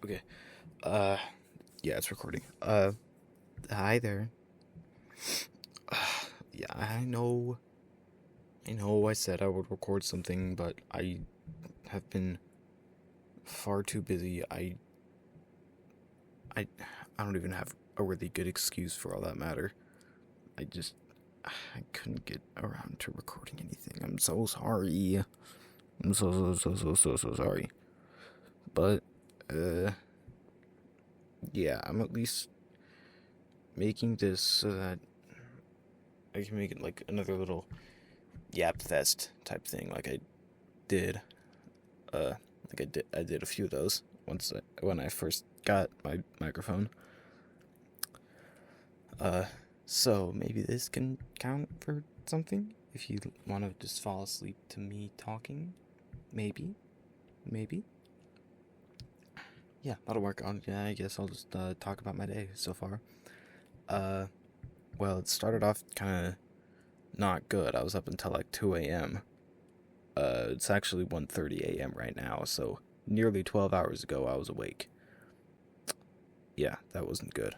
Okay. Yeah, it's recording. Hi there. Yeah, I know I said I would record something, but I have been far too busy. I, I don't even have a really good excuse for all that matter. I just, I couldn't get around to recording anything. I'm so sorry. I'm so sorry. But, uh, yeah, I'm at least making this so that I can make it like another little yap fest type thing, like I did. Uh, I did a few of those when I first got my microphone. Uh, so maybe this can count for something if you want to just fall asleep to me talking. Maybe. Yeah, that'll work. Yeah, I guess I'll just talk about my day so far. Uh, well, it started off kind of not good. I was up until like 2 a.m. It's actually 1:30 a.m. right now, so nearly 12 hours ago I was awake. Yeah, that wasn't good.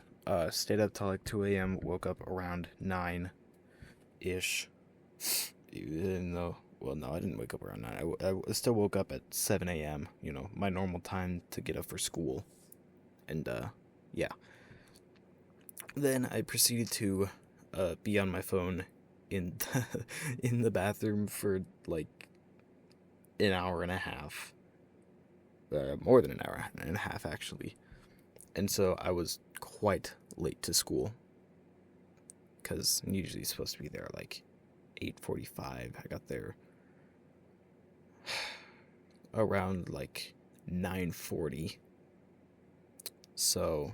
Stayed up till like 2 a.m., woke up around 9-ish. Even though, well, no, I didn't wake up around 9. I still woke up at 7 a.m., my normal time to get up for school. And, yeah. Then I proceeded to be on my phone in in the bathroom for like an hour and a half. More than an hour and a half, actually. And so I was quite late to school because I'm usually supposed to be there like 8:45. I got there around like 9:40. So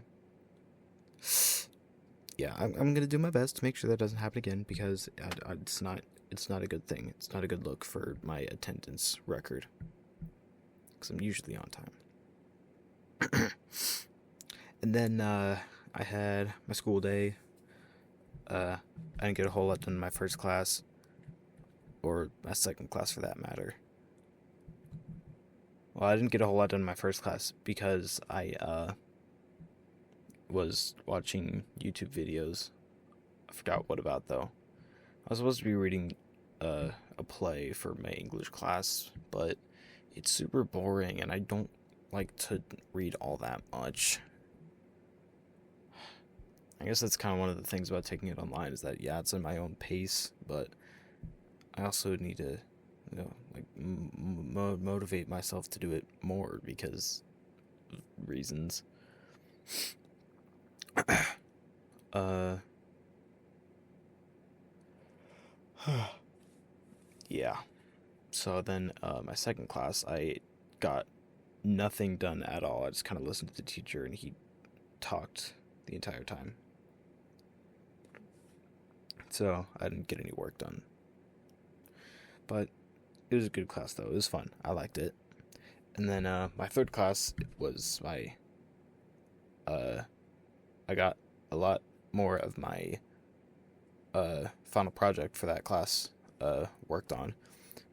yeah, I'm gonna do my best to make sure that doesn't happen again because it's not a good thing. It's not a good look for my attendance record because I'm usually on time. And then I had my school day. I didn't get a whole lot done in my first class, or my second class for that matter. Well, I didn't get a whole lot done in my first class because I was watching YouTube videos. I forgot what about though. I was supposed to be reading a play for my English class, but it's super boring and I don't like to read all that much. I guess that's kind of one of the things about taking it online is that, yeah, it's at my own pace, but I also need to, like motivate myself to do it more because reasons. uh, yeah. So then, my second class, I got nothing done at all. I just kind of listened to the teacher and he talked the entire time. So I didn't get any work done. But it was a good class though. It was fun. I liked it. And then my third class was my I got a lot more of my final project for that class worked on.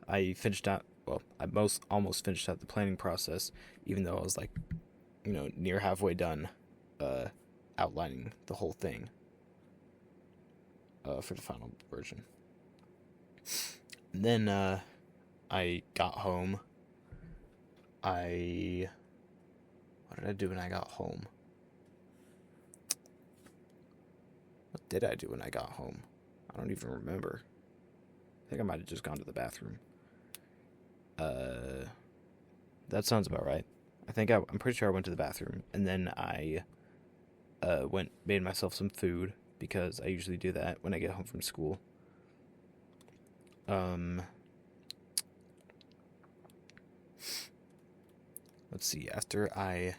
I finished out. Well, I almost finished out the planning process, even though I was like, near halfway done, outlining the whole thing for the final version. And then I got home. What did I do when I got home? What did I do when I got home? I don't even remember. I think I might have just gone to the bathroom. That sounds about right. I'm pretty sure I went to the bathroom, and then I made myself some food because I usually do that when I get home from school. Let's see. After I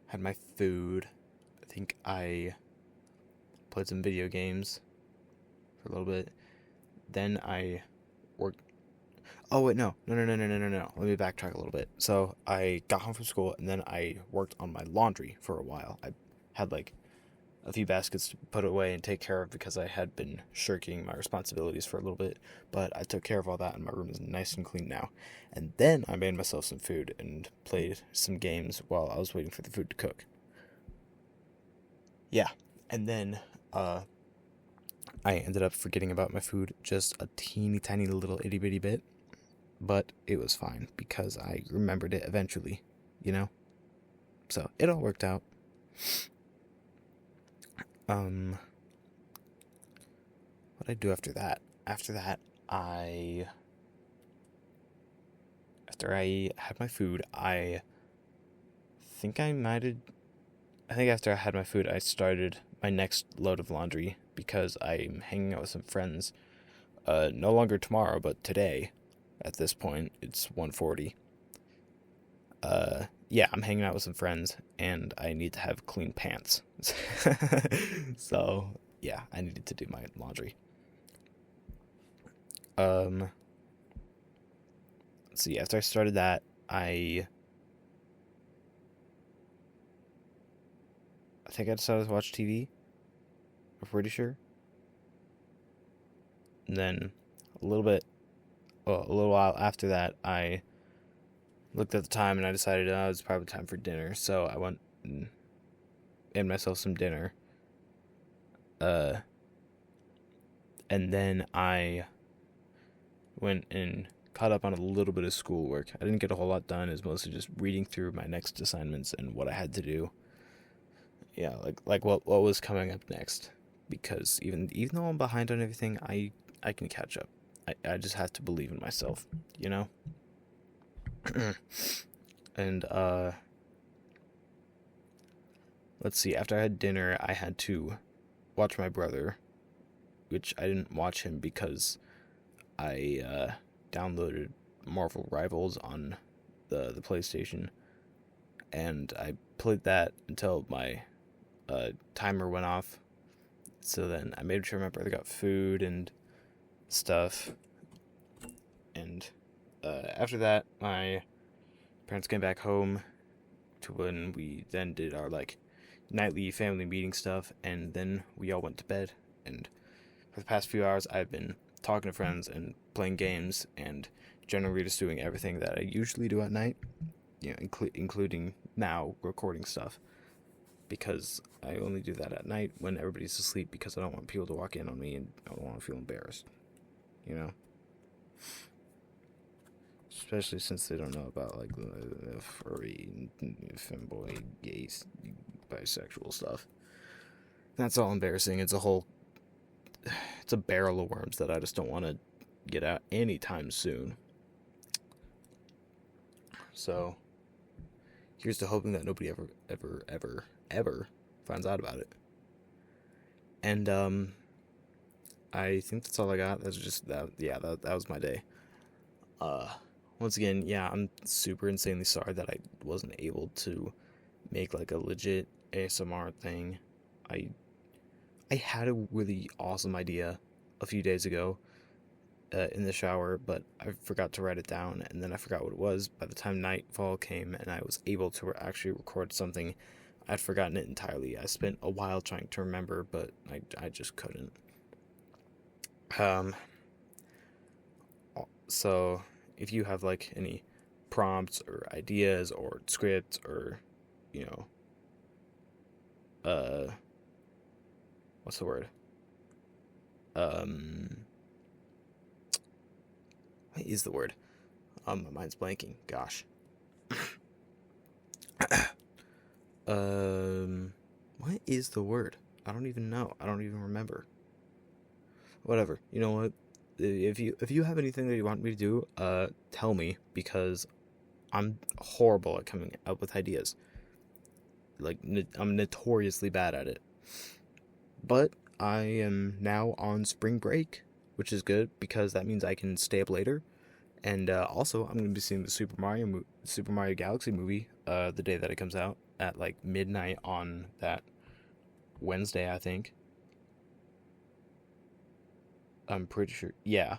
had my food, I think I played some video games for a little bit. Then I worked. Oh wait, no. Let me backtrack a little bit. So I got home from school and then I worked on my laundry for a while. I had like a few baskets to put away and take care of because I had been shirking my responsibilities for a little bit. But I took care of all that, and my room is nice and clean now. And then I made myself some food and played some games while I was waiting for the food to cook. Yeah, and then I ended up forgetting about my food just a teeny tiny little itty bitty bit, but it was fine because I remembered it eventually, you know? So it all worked out. What did I do after that? After I had my food, I think after I had my food, I started my next load of laundry because I'm hanging out with some friends. No longer tomorrow, but today. At this point, it's 1:40. Yeah, I'm hanging out with some friends, and I need to have clean pants. So, yeah, I needed to do my laundry. Let's see, after I started that, I think I decided to watch TV. I'm pretty sure. And then a little while after that, I looked at the time and I decided it was probably time for dinner. So I went and made myself some dinner. And then I went and caught up on a little bit of schoolwork. I didn't get a whole lot done. It was mostly just reading through my next assignments and what I had to do. Yeah, like what was coming up next. Because even though I'm behind on everything, I can catch up. I just have to believe in myself, you know? And let's see, after I had dinner, I had to watch my brother, which I didn't watch him because I downloaded Marvel Rivals on the PlayStation, and I played that until my timer went off. So then I made sure my brother got food and stuff, and after that, my parents came back home to when we then did our nightly family meeting stuff, and then we all went to bed. And for the past few hours, I've been talking to friends and playing games and generally just doing everything that I usually do at night, including now recording stuff, because I only do that at night when everybody's asleep because I don't want people to walk in on me and I don't want to feel embarrassed, you know? Especially since they don't know about furry, femboy, gay, bisexual stuff. That's all embarrassing. It's a barrel of worms that I just don't want to get out anytime soon. So, here's to hoping that nobody ever finds out about it. And I think that's all I got. That's just that. Yeah, that was my day. Once again, yeah, I'm super insanely sorry that I wasn't able to make a legit ASMR thing. I had a really awesome idea a few days ago in the shower, but I forgot to write it down, and then I forgot what it was. By the time nightfall came and I was able to actually record something, I'd forgotten it entirely. I spent a while trying to remember, but I just couldn't. So if you have any prompts or ideas or scripts or what's the word? What is the word? My mind's blanking. Gosh. What is the word? I don't even know. I don't even remember. Whatever. You know what? If you have anything that you want me to do, tell me, because I'm horrible at coming up with ideas. I'm notoriously bad at it. But I am now on spring break, which is good because that means I can stay up later. And also, I'm going to be seeing the Super Mario Galaxy movie the day that it comes out at midnight on that Wednesday, I think. I'm pretty sure. Yeah.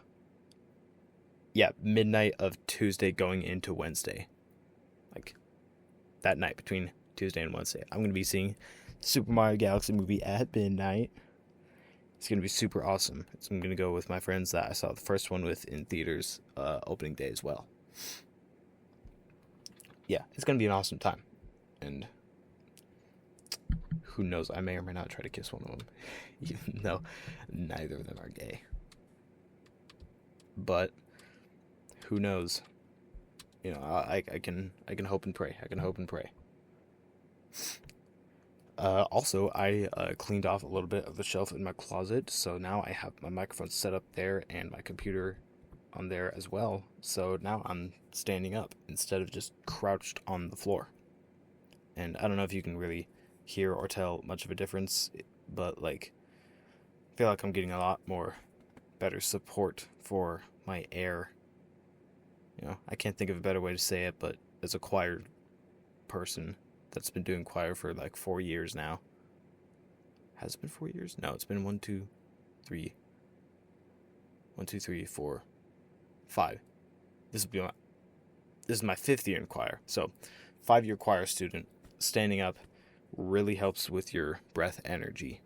Yeah, midnight of Tuesday going into Wednesday. That night between Tuesday and Wednesday. I'm going to be seeing Super Mario Galaxy movie at midnight. It's gonna be super awesome. I'm gonna go with my friends that I saw the first one with in theaters opening day as well. Yeah, it's gonna be an awesome time, and who knows? I may or may not try to kiss one of them, even though neither of them are gay. But who knows? You know, I can hope and pray. I can hope and pray. Also, I cleaned off a little bit of the shelf in my closet, so now I have my microphone set up there and my computer on there as well. So now I'm standing up instead of just crouched on the floor. And I don't know if you can really hear or tell much of a difference, but like, I feel like I'm getting a lot more better support for my air. You know, I can't think of a better way to say it, but as a choir person that's been doing choir for like 4 years now. Has it been 4 years? No, it's been 1, 2, 3. 1, 2, 3, 4, 5. This is my 5th year in choir. So, 5-year choir student. Standing up really helps with your breath energy.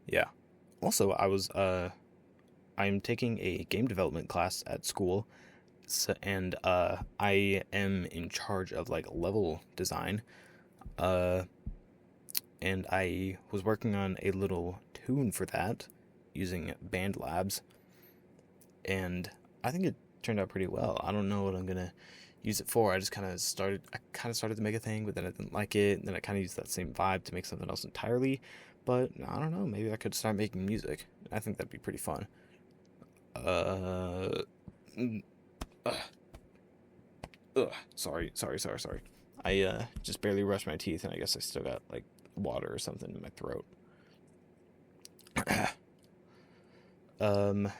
Yeah. Also, I'm taking a game development class at school. So, and I am in charge of like level design, and I was working on a little tune for that using Band Labs, and I think it turned out pretty well. I don't know what I'm gonna use it for. I kind of started to make a thing, but then I didn't like it, and then I kind of used that same vibe to make something else entirely. But I don't know, maybe I could start making music. I think that'd be pretty fun. Sorry. I just barely brushed my teeth, and I guess I still got like water or something in my throat. I don't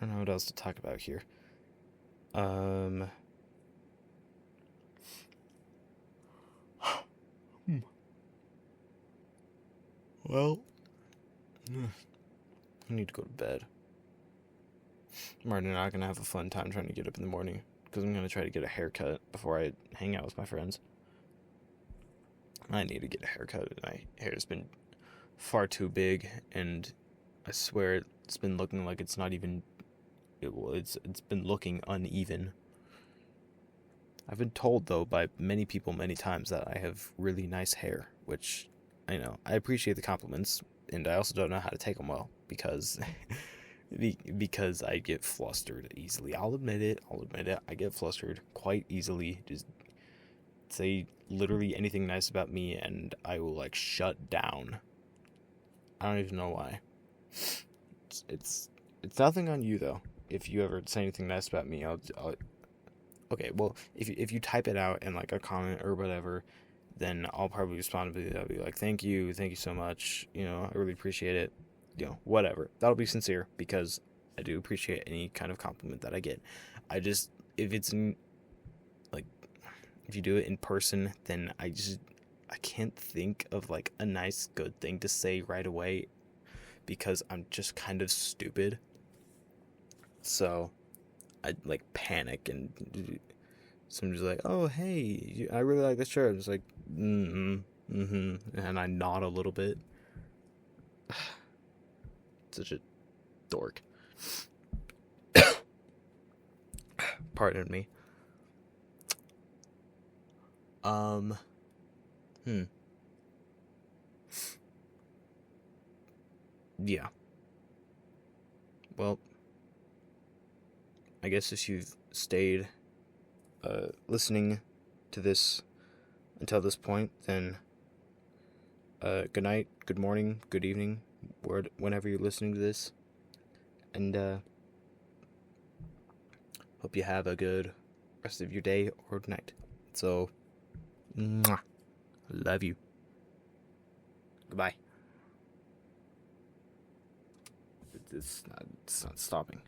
know what else to talk about here. Well, I need to go to bed. Martin and I are gonna have a fun time trying to get up in the morning because I'm gonna try to get a haircut before I hang out with my friends. I need to get a haircut. My hair's been far too big, and I swear it's been looking like it's not even. It's been looking uneven. I've been told though by many people many times that I have really nice hair, which I know I appreciate the compliments, and I also don't know how to take them well because because I get flustered easily. I'll admit it. I get flustered quite easily. Just say literally anything nice about me, and I will like shut down. I don't even know why. It's nothing on you though. If you ever say anything nice about me, I'll okay. Well, if you type it out in like a comment or whatever, then I'll probably respond to it. I'll be like, thank you so much. You know, I really appreciate it. You know, whatever. That'll be sincere because I do appreciate any kind of compliment that I get. I just, if it's in, like, if you do it in person, then I can't think of like a nice, good thing to say right away because I'm just kind of stupid. So I like panic and somebody's like, oh, hey, I really like this shirt. I'm just like, and I nod a little bit. Such a dork. Pardon me. Yeah. Well, I guess if you've stayed listening to this until this point, then good night, good morning, good evening, whenever you're listening to this. And hope you have a good rest of your day or night. So, mwah, love you. Goodbye. It's not stopping.